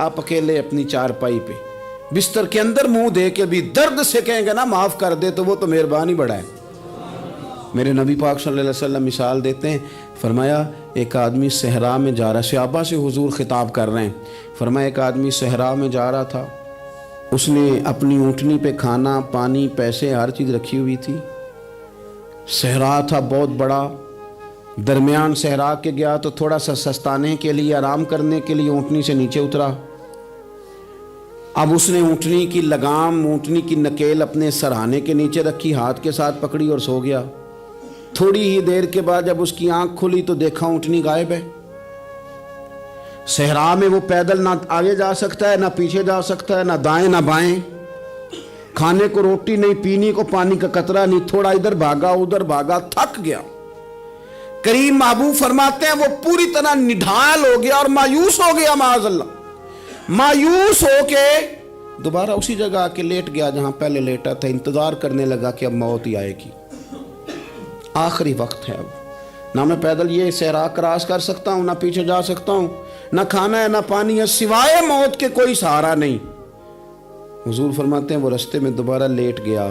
آپ اکیلے اپنی چارپائی پہ بستر کے اندر منہ دے کے بھی درد سے کہیں گے نا معاف کر دے تو وہ تو مہربانی بڑا ہے۔ میرے نبی پاک صلی اللہ علیہ وسلم مثال دیتے ہیں، فرمایا ایک آدمی صحرا میں جا رہا، صحابہ سے حضور خطاب کر رہے ہیں، فرمایا ایک آدمی صحرا میں جا رہا تھا، اس نے اپنی اونٹنی پہ کھانا پانی پیسے ہر چیز رکھی ہوئی تھی، صحرا تھا بہت بڑا، درمیان صحرا کے گیا تو تھوڑا سا سستانے کے لیے آرام کرنے کے لیے اونٹنی سے نیچے اترا۔ اب اس نے اونٹنی کی لگام اونٹنی کی نکیل اپنے سرہانے کے نیچے رکھی، ہاتھ کے ساتھ پکڑی اور سو گیا۔ تھوڑی ہی دیر کے بعد جب اس کی آنکھ کھلی تو دیکھا اونٹنی غائب ہے۔ صحرا میں وہ پیدل نہ آگے جا سکتا ہے نہ پیچھے جا سکتا ہے، نہ دائیں نہ بائیں، کھانے کو روٹی نہیں، پینے کو پانی کا قطرہ نہیں، تھوڑا ادھر بھاگا ادھر بھاگا، تھک گیا۔ کریم محبوب فرماتے ہیں وہ پوری طرح نڈھال ہو گیا اور مایوس ہو گیا، معاذ اللہ، مایوس ہو کے دوبارہ اسی جگہ آ کے لیٹ گیا جہاں پہلے لیٹا تھا، انتظار کرنے لگا کہ اب موت ہی آئے گی، آخری وقت ہے، اب نہ میں پیدل یہ صحرا کراس کر سکتا ہوں، نہ پیچھے جا سکتا ہوں، نہ کھانا ہے نہ پانی ہے، سوائے موت کے کوئی سہارا نہیں۔ حضور فرماتے ہیں وہ رستے میں دوبارہ لیٹ گیا،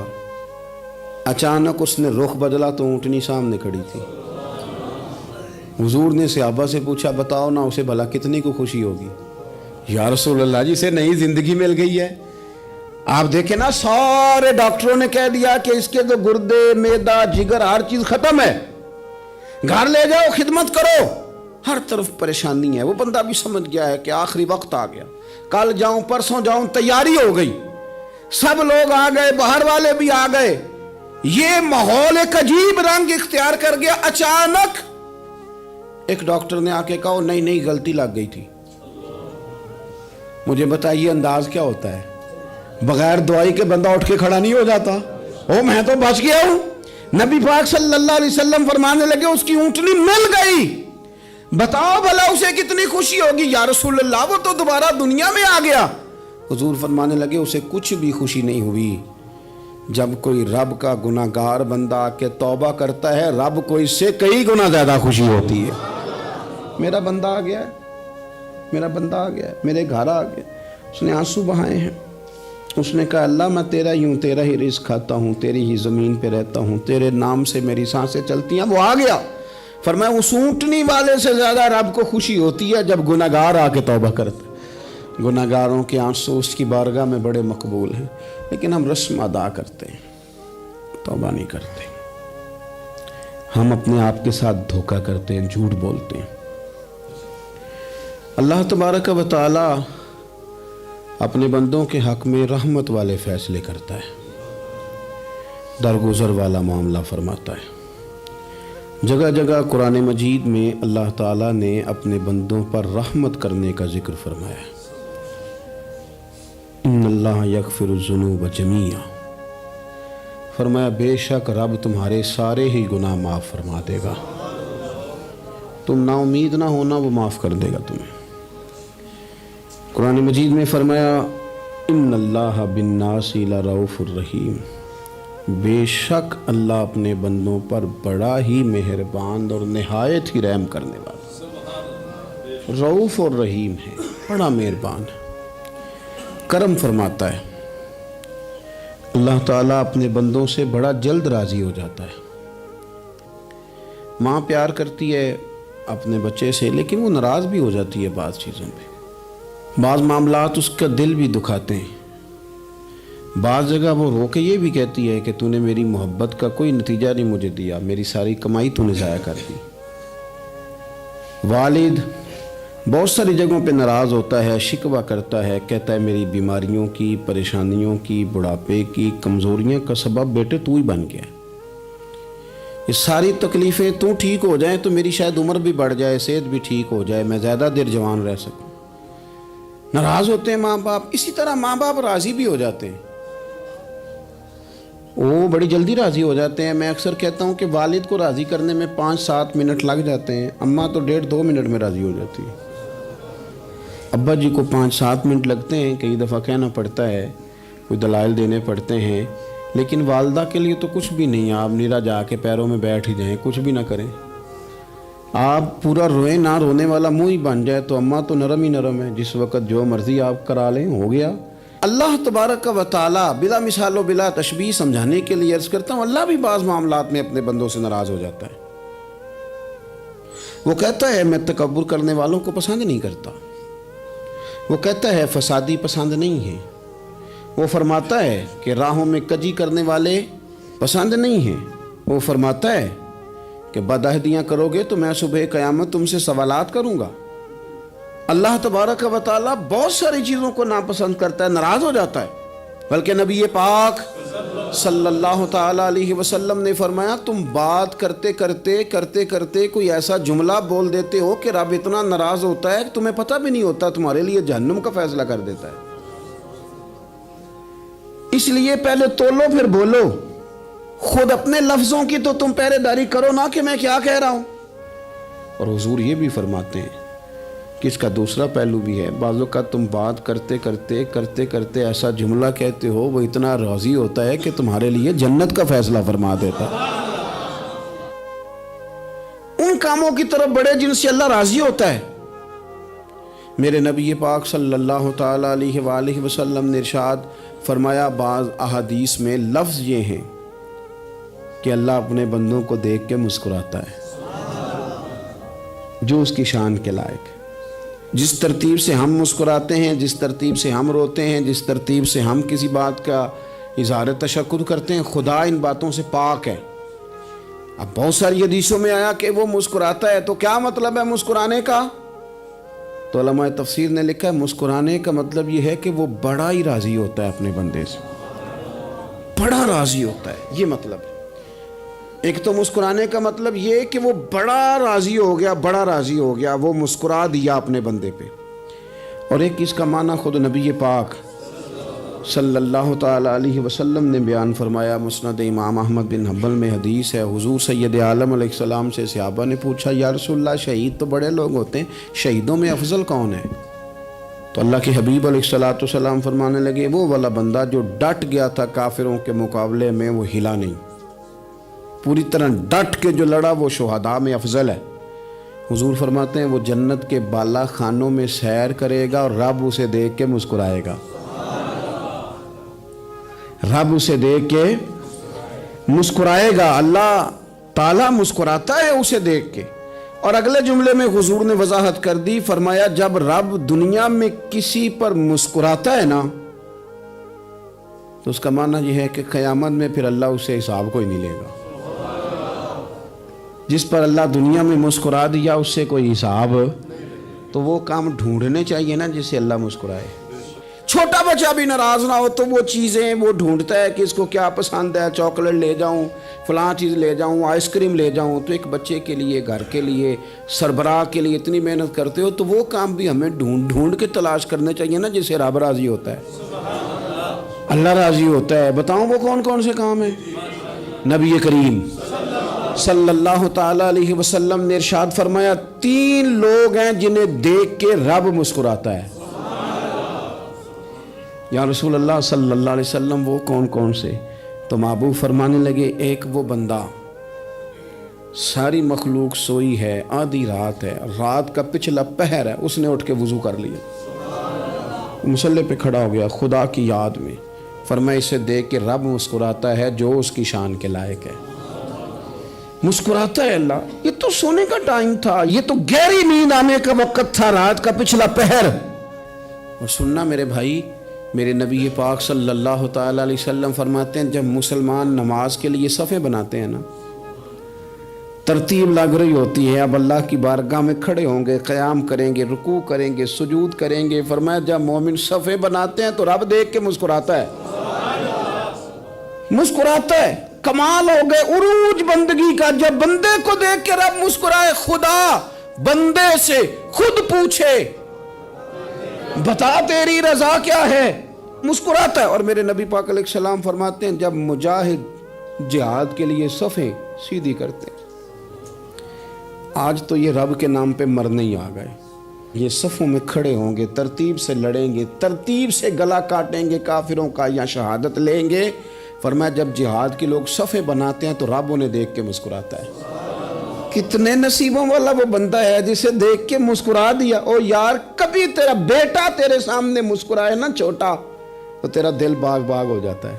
اچانک اس نے رخ بدلا تو اونٹنی سامنے کھڑی تھی۔ حضور نے صحابہ سے پوچھا بتاؤ نا اسے بھلا کتنی کو خوشی ہوگی؟ یا رسول اللہ جی سے نئی زندگی مل گئی ہے۔ آپ دیکھیں نا سارے ڈاکٹروں نے کہہ دیا کہ اس کے تو گردے معدہ جگر ہر چیز ختم ہے، گھر لے جاؤ خدمت کرو، ہر طرف پریشانی ہے۔ وہ بندہ بھی سمجھ گیا ہے کہ آخری وقت آ گیا، کل جاؤں پرسوں جاؤں، تیاری ہو گئی، سب لوگ آ گئے، باہر والے بھی آ گئے، یہ ماحول ایک عجیب رنگ اختیار کر گیا۔ اچانک ایک ڈاکٹر نے آ کے کہا نہیں نہیں غلطی لگ گئی تھی۔ مجھے بتائیے انداز کیا ہوتا ہے؟ بغیر دوائی کے بندہ اٹھ کے کھڑا نہیں ہو جاتا، او میں تو بچ گیا ہوں۔ نبی پاک صلی اللہ علیہ وسلم فرمانے لگے اس کی اونٹنی مل گئی، بتاؤ بھلا اسے کتنی خوشی ہوگی؟ یا رسول اللہ وہ تو دوبارہ دنیا میں آ گیا۔ حضور فرمانے لگے اسے کچھ بھی خوشی نہیں ہوئی۔ جب کوئی رب کا گناہگار بندہ آ کے توبہ کرتا ہے، رب کو اس سے کئی گنا زیادہ خوشی ہوتی ہے۔ میرا بندہ آ گیا ہے، میرا بندہ آ گیا ہے، میرے گھر آ گیا۔ اس نے آنسو بہائے ہیں، اس نے کہا اللہ میں تیرا ہی ہوں، تیرا ہی رزق کھاتا ہوں، تیری ہی زمین پہ رہتا ہوں، تیرے نام سے میری سانسیں چلتی ہیں۔ وہ آ گیا۔ فرمایا اس اونٹنی والے سے زیادہ رب کو خوشی ہوتی ہے جب گناہگار آ کے توبہ کرتا ہے۔ گناہگاروں کے آنسو اس کی بارگاہ میں بڑے مقبول ہیں، لیکن ہم رسم ادا کرتے ہیں، توبہ نہیں کرتے۔ ہم اپنے آپ کے ساتھ دھوکہ کرتے ہیں، جھوٹ بولتے ہیں۔ اللہ تبارک و تعالی اپنے بندوں کے حق میں رحمت والے فیصلے کرتا ہے، درگزر والا معاملہ فرماتا ہے۔ جگہ جگہ قرآن مجید میں اللہ تعالیٰ نے اپنے بندوں پر رحمت کرنے کا ذکر فرمایا ہے۔ ان اللہ یغفر الذنوب جمیعا، فرمایا بے شک رب تمہارے سارے ہی گناہ معاف فرما دے گا، تم نا امید نہ ہونا، وہ معاف کر دے گا تمہیں۔ قرآن مجید میں فرمایا ان اللہ بالناس لرؤوف الرحیم، بے شک اللہ اپنے بندوں پر بڑا ہی مہربان اور نہایت ہی رحم کرنے والا، رؤوف اور رحیم ہے، بڑا مہربان ہے، کرم فرماتا ہے۔ اللہ تعالیٰ اپنے بندوں سے بڑا جلد راضی ہو جاتا ہے۔ ماں پیار کرتی ہے اپنے بچے سے، لیکن وہ ناراض بھی ہو جاتی ہے بعض چیزوں پہ، بعض معاملات اس کا دل بھی دکھاتے ہیں، بعض جگہ وہ رو کے یہ بھی کہتی ہے کہ تو نے میری محبت کا کوئی نتیجہ نہیں مجھے دیا، میری ساری کمائی تو نے ضائع کر دی۔ والد بہت ساری جگہوں پہ ناراض ہوتا ہے، شکوہ کرتا ہے، کہتا ہے میری بیماریوں کی، پریشانیوں کی، بڑھاپے کی، کمزوریاں کا سبب بیٹے تو ہی بن گیا، یہ ساری تکلیفیں تو ٹھیک ہو جائیں تو میری شاید عمر بھی بڑھ جائے، صحت بھی ٹھیک ہو جائے، میں زیادہ دیر جوان رہ سکوں۔ ناراض ہوتے ہیں ماں باپ، اسی طرح ماں باپ راضی بھی ہو جاتے ہیں، وہ بڑی جلدی راضی ہو جاتے ہیں۔ میں اکثر کہتا ہوں کہ والد کو راضی کرنے میں 5-7 منٹ لگ جاتے ہیں، اماں تو 1.5-2 منٹ میں راضی ہو جاتی ہے۔ ابا جی کو 5-7 منٹ لگتے ہیں، کئی دفعہ کہنا پڑتا ہے، کوئی دلائل دینے پڑتے ہیں، لیکن والدہ کے لیے تو کچھ بھی نہیں، آپ نیرا جا کے پیروں میں بیٹھ ہی جائیں، کچھ بھی نہ کریں، آپ پورا روئیں نہ رونے والا منہ ہی بن جائے تو اماں تو نرم ہی نرم ہے، جس وقت جو مرضی آپ کرا لیں ہو گیا۔ اللہ تبارک و تعالیٰ بلا مثال و بلا تشبیہ سمجھانے کے لیے عرض کرتا ہوں، اللہ بھی بعض معاملات میں اپنے بندوں سے ناراض ہو جاتا ہے۔ وہ کہتا ہے میں تکبر کرنے والوں کو پسند نہیں کرتا، وہ کہتا ہے فسادی پسند نہیں ہے، وہ فرماتا ہے کہ راہوں میں کجی کرنے والے پسند نہیں ہیں، وہ فرماتا ہے کہ بدعہدیاں کرو گے تو میں صبح قیامت تم سے سوالات کروں گا۔ اللہ تبارک و تعالیٰ بہت ساری چیزوں کو ناپسند کرتا ہے، ناراض ہو جاتا ہے۔ بلکہ نبی پاک صلی اللہ تعالیٰ علیہ وسلم نے فرمایا تم بات کرتے کرتے کوئی ایسا جملہ بول دیتے ہو کہ رب اتنا ناراض ہوتا ہے کہ تمہیں پتہ بھی نہیں ہوتا، تمہارے لیے جہنم کا فیصلہ کر دیتا ہے۔ اس لیے پہلے تولو پھر بولو، خود اپنے لفظوں کی تو تم پہرے داری کرو نا کہ میں کیا کہہ رہا ہوں۔ اور حضور یہ بھی فرماتے ہیں کہ اس کا دوسرا پہلو بھی ہے، بعض اوقات تم بات کرتے ایسا جملہ کہتے ہو وہ اتنا راضی ہوتا ہے کہ تمہارے لیے جنت کا فیصلہ فرما دیتا ہے۔ ان کاموں کی طرف بڑے جن سے اللہ راضی ہوتا ہے۔ میرے نبی پاک صلی اللہ تعالیٰ علیہ وآلہ وسلم نے ارشاد فرمایا، بعض احادیث میں لفظ یہ ہیں کہ اللہ اپنے بندوں کو دیکھ کے مسکراتا ہے جو اس کی شان کے لائق ہے۔ جس ترتیب سے ہم مسکراتے ہیں، جس ترتیب سے ہم روتے ہیں، جس ترتیب سے ہم کسی بات کا اظہار تشکر کرتے ہیں، خدا ان باتوں سے پاک ہے۔ اب بہت ساری حدیثوں میں آیا کہ وہ مسکراتا ہے، تو کیا مطلب ہے مسکرانے کا؟ تو علماء تفسیر نے لکھا ہے مسکرانے کا مطلب یہ ہے کہ وہ بڑا ہی راضی ہوتا ہے اپنے بندے سے، بڑا راضی ہوتا ہے، یہ مطلب ہے۔ ایک تو مسکرانے کا مطلب یہ کہ وہ بڑا راضی ہو گیا، وہ مسکرا دیا اپنے بندے پہ۔ اور ایک اس کا معنی خود نبی پاک صلی اللہ تعالیٰ علیہ وسلم نے بیان فرمایا۔ مسند امام احمد بن حنبل میں حدیث ہے، حضور سید عالم علیہ السلام سے صحابہ نے پوچھا یا رسول اللہ شہید تو بڑے لوگ ہوتے ہیں، شہیدوں میں افضل کون ہے؟ تو اللہ کے حبیب علیہ السلام فرمانے لگے وہ والا بندہ جو ڈٹ گیا تھا کافروں کے مقابلے میں، وہ ہلا نہیں، پوری طرح ڈٹ کے جو لڑا وہ شہداء میں افضل ہے۔ حضور فرماتے ہیں وہ جنت کے بالا خانوں میں سیر کرے گا اور رب اسے دیکھ کے مسکرائے گا، رب اسے دیکھ کے مسکرائے گا، اللہ تعالیٰ مسکراتا ہے اسے دیکھ کے۔ اور اگلے جملے میں حضور نے وضاحت کر دی، فرمایا جب رب دنیا میں کسی پر مسکراتا ہے نا تو اس کا معنی یہ ہے کہ قیامت میں پھر اللہ اسے حساب کوئی نہیں لے گا۔ جس پر اللہ دنیا میں مسکرا دیا اس سے کوئی حساب، تو وہ کام ڈھونڈنے چاہیے نا جس سے اللہ مسکرائے۔ چھوٹا بچہ بھی ناراض نہ ہو تو وہ چیزیں وہ ڈھونڈتا ہے کہ اس کو کیا پسند ہے، چاکلیٹ لے جاؤں، فلاں چیز لے جاؤں، آئس کریم لے جاؤں۔ تو ایک بچے کے لیے، گھر کے لیے، سربراہ کے لیے اتنی محنت کرتے ہو تو وہ کام بھی ہمیں ڈھونڈ کے تلاش کرنے چاہیے نا جس سے رب راضی ہوتا ہے، اللہ راضی ہوتا ہے۔ بتاؤں وہ کون کون سے کام ہیں؟ نبی کریم صلی اللہ تعالیٰ علیہ وسلم نے ارشاد فرمایا 3 لوگ ہیں جنہیں دیکھ کے رب مسکراتا ہے۔ یا رسول اللہ صلی اللہ علیہ وسلم وہ کون کون سے؟ تو محبوب فرمانے لگے ایک وہ بندہ ساری مخلوق سوئی ہے، آدھی رات ہے، رات کا پچھلا پہر ہے، اس نے اٹھ کے وضو کر لیا، مصلی پہ کھڑا ہو گیا خدا کی یاد میں، فرمایا اسے دیکھ کے رب مسکراتا ہے جو اس کی شان کے لائق ہے۔ مسکراتا ہے اللہ۔ یہ تو سونے کا ٹائم تھا، یہ تو گہری نیند آنے کا وقت تھا، رات کا پچھلا پہر۔ اور سننا میرے بھائی، میرے نبی پاک صلی اللہ تعالیٰ علیہ وسلم فرماتے ہیں جب مسلمان نماز کے لیے صفیں بناتے ہیں نا، ترتیب لگ رہی ہوتی ہے، اب اللہ کی بارگاہ میں کھڑے ہوں گے، قیام کریں گے، رکوع کریں گے، سجود کریں گے، فرمایا جب مومن صفیں بناتے ہیں تو رب دیکھ کے مسکراتا ہے، مسکراتا ہے۔ کمال ہو گئے عروج بندگی کا، جب بندے کو دیکھ کے رب مسکرائے، خدا بندے سے خود پوچھے بتا تیری رضا کیا ہے، مسکراتا ہے۔ اور میرے نبی پاک علیہ السلام فرماتے ہیں جب مجاہد جہاد کے لیے صفیں سیدھی کرتے ہیں، آج تو یہ رب کے نام پہ مرنے ہی آ گئے، یہ صفوں میں کھڑے ہوں گے، ترتیب سے لڑیں گے، ترتیب سے گلا کاٹیں گے کافروں کا یا شہادت لیں گے۔ فرمایا جب جہاد کے لوگ صفیں بناتے ہیں تو رب انہیں دیکھ کے مسکراتا ہے۔ کتنے نصیبوں والا وہ بندہ ہے جسے دیکھ کے مسکرا دیا. او یار کبھی تیرا بیٹا تیرے سامنے مسکرائے نا چھوٹا تو تیرا دل باغ باغ ہو جاتا ہے.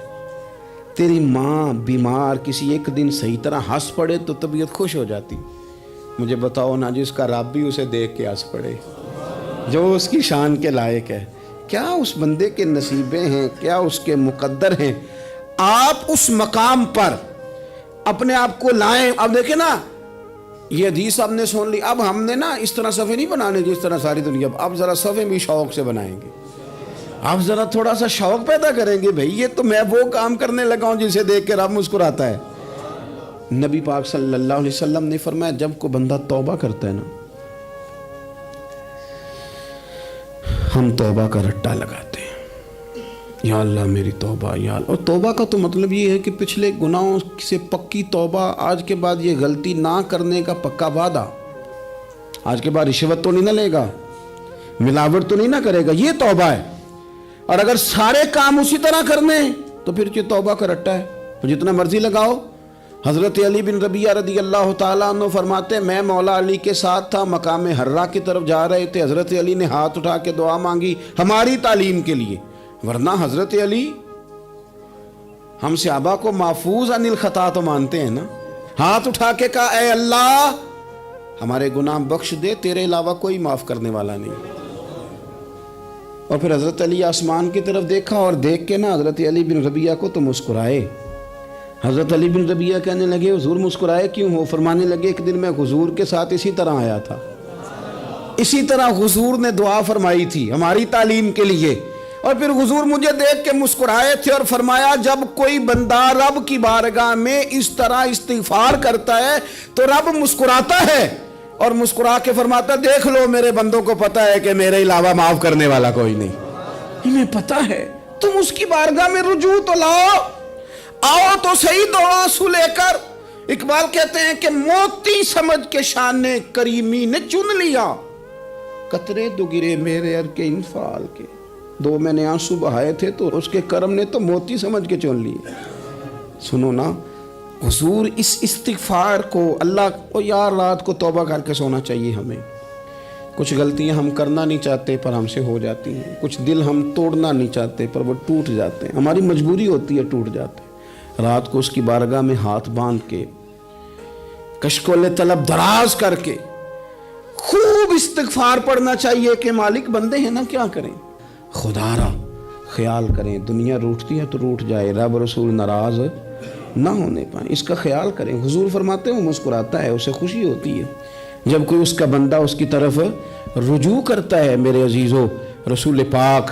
تیری ماں بیمار کسی ایک دن صحیح طرح ہنس پڑے تو طبیعت خوش ہو جاتی. مجھے بتاؤ نا جس کا رب بھی اسے دیکھ کے ہنس پڑے جو اس کی شان کے لائق ہے. کیا اس بندے کے نصیبیں ہیں, کیا اس کے مقدر ہیں. آپ اس مقام پر اپنے آپ کو لائیں. اب دیکھیں نا یہ حدیث آپ نے سن لی. اب ہم نے نا اس طرح صفحے نہیں بنانے جس طرح ساری دنیا. اب ذرا صفحے بھی شوق سے بنائیں گے. آپ ذرا تھوڑا سا شوق پیدا کریں گے. بھئی یہ تو میں وہ کام کرنے لگا ہوں جسے دیکھ کے رب مسکراتا ہے. نبی پاک صلی اللہ علیہ وسلم نے فرمایا جب کوئی بندہ توبہ کرتا ہے نا, ہم توبہ کا رٹا لگاتے ہیں, یا اللہ میری توبہ یا اللہ. اور توبہ کا تو مطلب یہ ہے کہ پچھلے گناہوں سے پکی توبہ, آج کے بعد یہ غلطی نہ کرنے کا پکا وعدہ. آج کے بعد رشوت تو نہیں نہ لے گا, ملاوٹ تو نہیں نہ کرے گا, یہ توبہ ہے. اور اگر سارے کام اسی طرح کرنے تو پھر یہ توبہ کا رٹا ہے, تو جتنا مرضی لگاؤ. حضرت علی بن ربیعہ رضی اللہ تعالیٰ عنہ فرماتے ہیں میں مولا علی کے ساتھ تھا, مقام حرہ کی طرف جا رہے تھے. حضرت علی نے ہاتھ اٹھا کے دعا مانگی ہماری تعلیم کے لیے, ورنہ حضرت علی ہم صحابہ کو محفوظ عن الخطا تو مانتے ہیں نا. ہاتھ اٹھا کے کہا اے اللہ ہمارے گناہ بخش دے, تیرے علاوہ کوئی معاف کرنے والا نہیں. اور پھر حضرت علی آسمان کی طرف دیکھا اور دیکھ کے نا حضرت علی بن ربیعہ کو تو مسکرائے. حضرت علی بن ربیعہ کہنے لگے حضور مسکرائے کیوں ہو؟ فرمانے لگے ایک دن میں حضور کے ساتھ اسی طرح آیا تھا, اسی طرح حضور نے دعا فرمائی تھی ہماری تعلیم کے لیے, اور پھر حضور مجھے دیکھ کے مسکرائے تھے اور فرمایا جب کوئی بندہ رب کی بارگاہ میں اس طرح استغفار کرتا ہے تو رب مسکراتا ہے, اور مسکرا کے فرماتا دیکھ لو میرے بندوں کو پتا ہے کہ میرے علاوہ معاف کرنے والا کوئی نہیں. انہیں پتا ہے, تم اس کی بارگاہ میں رجوع تو لاؤ, آؤ تو صحیح دو آنسو لے کر. اقبال کہتے ہیں کہ موتی سمجھ کے شان کریمی نے چن لیا, قطرے دو گرے میرے ار کے انفعال کے. دو میں نے آنسو بہائے تھے تو اس کے کرم نے تو موتی سمجھ کے چن لیے. سنو نا حضور اس استغفار کو اللہ کو یار رات کو توبہ کر کے سونا چاہیے ہمیں. کچھ غلطیاں ہم کرنا نہیں چاہتے پر ہم سے ہو جاتی ہیں, کچھ دل ہم توڑنا نہیں چاہتے پر وہ ٹوٹ جاتے ہیں, ہماری مجبوری ہوتی ہے ٹوٹ جاتے ہیں. رات کو اس کی بارگاہ میں ہاتھ باندھ کے کشکول طلب دراز کر کے خوب استغفار پڑھنا چاہیے کہ مالک بندے ہیں نا کیا کریں, خدا را خیال کریں. دنیا روٹتی ہے تو روٹ جائے, رب رسول ناراض نہ ہونے پائیں, اس کا خیال کریں. حضور فرماتے ہیں وہ مسکراتا ہے, اسے خوشی ہوتی ہے جب کوئی اس کا بندہ اس کی طرف رجوع کرتا ہے. میرے عزیزو رسول پاک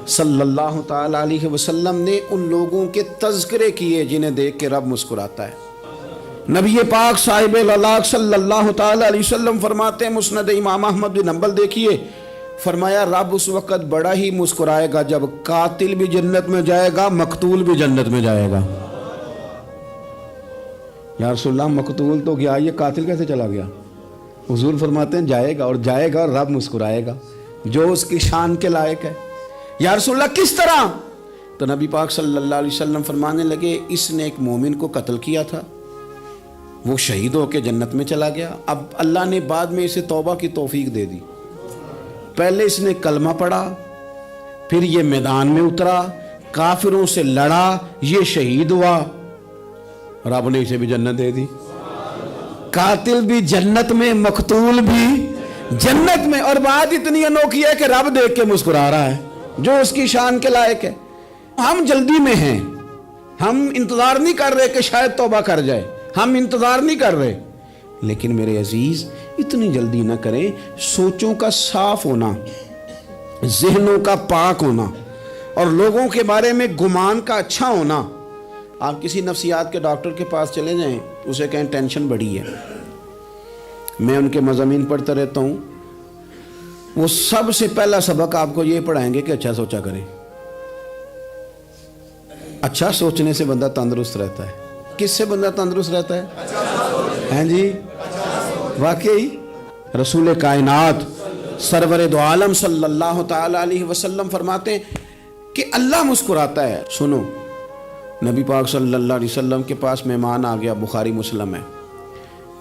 صلی اللہ تعالی علیہ وسلم نے ان لوگوں کے تذکرے کیے جنہیں دیکھ کے رب مسکراتا ہے. نبی پاک صاحب الالاق صلی اللہ تعالی علیہ وسلم فرماتے ہیں, مسند امام احمد بن حنبل دیکھیے, فرمایا رب اس وقت بڑا ہی مسکرائے گا جب قاتل بھی جنت میں جائے گا, مقتول بھی جنت میں جائے گا. یا رسول اللہ مقتول تو گیا, یہ قاتل کیسے چلا گیا؟ حضور فرماتے ہیں جائے گا, اور جائے گا اور رب مسکرائے گا جو اس کی شان کے لائق ہے. یا رسول اللہ کس طرح؟ تو نبی پاک صلی اللہ علیہ وسلم فرمانے لگے اس نے ایک مومن کو قتل کیا تھا, وہ شہید ہو کے جنت میں چلا گیا. اب اللہ نے بعد میں اسے توبہ کی توفیق دے دی. پہلے اس نے کلمہ پڑھا, پھر یہ میدان میں اترا, کافروں سے لڑا, یہ شہید ہوا, رب نے اسے بھی جنت دے دی. قاتل بھی جنت میں, مقتول بھی جنت میں. اور بات اتنی انوکھی ہے کہ رب دیکھ کے مسکرا رہا ہے جو اس کی شان کے لائق ہے. ہم جلدی میں ہیں, ہم انتظار نہیں کر رہے کہ شاید توبہ کر جائے, ہم انتظار نہیں کر رہے. لیکن میرے عزیز اتنی جلدی نہ کریں. سوچوں کا صاف ہونا, ذہنوں کا پاک ہونا, اور لوگوں کے بارے میں گمان کا اچھا ہونا. آپ کسی نفسیات کے ڈاکٹر کے پاس چلے جائیں, اسے کہیں ٹینشن بڑی ہے. میں ان کے مضامین پڑھتا رہتا ہوں, وہ سب سے پہلا سبق آپ کو یہ پڑھائیں گے کہ اچھا سوچا کریں. اچھا سوچنے سے بندہ تندرست رہتا ہے. کس سے بندہ تندرست رہتا ہے؟ ہیں جی واقعی رسول کائنات سرور دو عالم صلی اللہ تعالی علیہ وسلم فرماتے ہیں کہ اللہ مسکراتا ہے. سنو, نبی پاک صلی اللہ علیہ وسلم کے پاس مہمان آ گیا, بخاری مسلم ہے.